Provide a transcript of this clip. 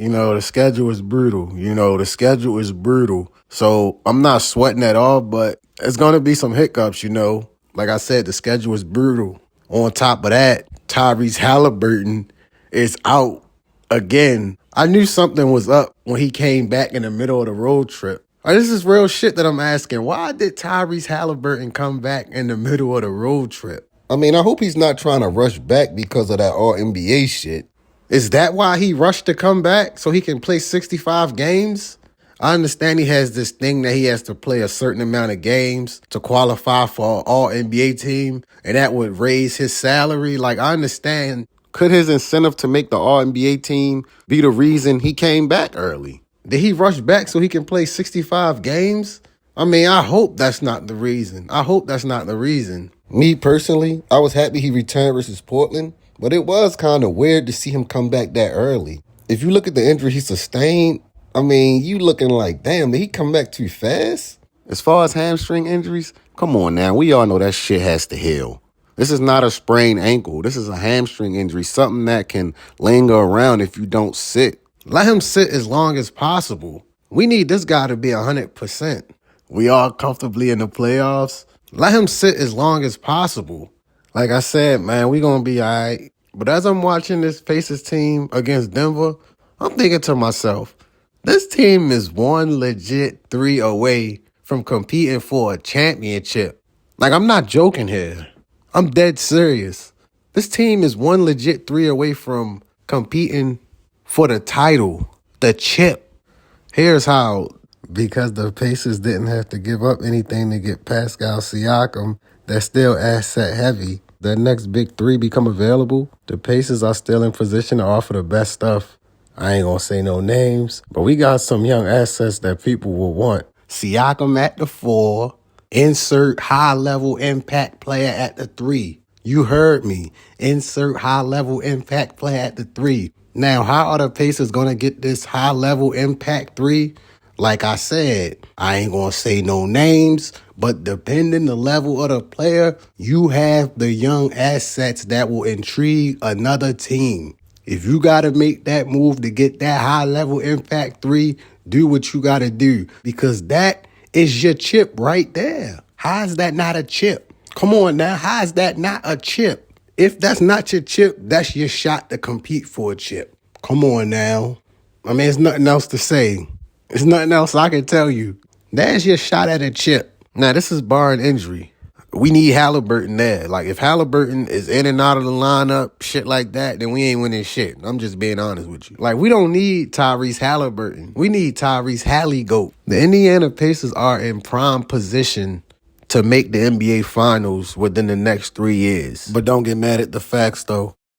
The schedule is brutal. The schedule is brutal. So I'm not sweating at all, but it's going to be some hiccups, Like I said, the schedule is brutal. On top of that, Tyrese Halliburton is out again. I knew something was up when he came back in the middle of the road trip. This is real shit that I'm asking. Why did Tyrese Halliburton come back in the middle of the road trip? I hope he's not trying to rush back because of that All-NBA shit. Is that why he rushed to come back? So he can play 65 games? I understand he has this thing that he has to play a certain amount of games to qualify for an All-NBA team, and that would raise his salary. I understand. Could his incentive to make the All-NBA team be the reason he came back early? Did he rush back so he can play 65 games? I hope that's not the reason. Me personally, I was happy he returned versus Portland, but it was kind of weird to see him come back that early. If you look at the injury he sustained, you looking like, damn, did he come back too fast? As far as hamstring injuries, come on now, we all know that shit has to heal. This is not a sprained ankle. This is a hamstring injury, something that can linger around if you don't sit. Let him sit as long as possible. We need this guy to be 100%. We all comfortably in the playoffs. Let him sit as long as possible. Like I said, man, we going to be all right. But as I'm watching this Pacers team against Denver, I'm thinking to myself, this team is one legit 3 away from competing for a championship. I'm not joking here. I'm dead serious. This team is one legit 3 away from competing for the title, the chip. Here's how. Because the Pacers didn't have to give up anything to get Pascal Siakam, they're still asset heavy. The next big 3 become available. The Pacers are still in position to offer the best stuff. I ain't gonna say no names, but we got some young assets that people will want. Siakam at the 4, insert high-level impact player at the 3. You heard me. Insert high-level impact player at the 3. Now, how are the Pacers going to get this high-level impact 3? Like I said, I ain't going to say no names, but depending the level of the player, you have the young assets that will intrigue another team. If you got to make that move to get that high-level impact 3, do what you got to do, because that is your chip right there. How is that not a chip? Come on now, how is that not a chip? If that's not your chip, that's your shot to compete for a chip. Come on now. There's nothing else to say. There's nothing else I can tell you. That's your shot at a chip. Now, this is barring injury. We need Halliburton there. If Halliburton is in and out of the lineup, shit like that, then we ain't winning shit. I'm just being honest with you. We don't need Tyrese Halliburton. We need Tyrese Halligoat. The Indiana Pacers are in prime position to make the NBA Finals within the next 3 years. But don't get mad at the facts, though.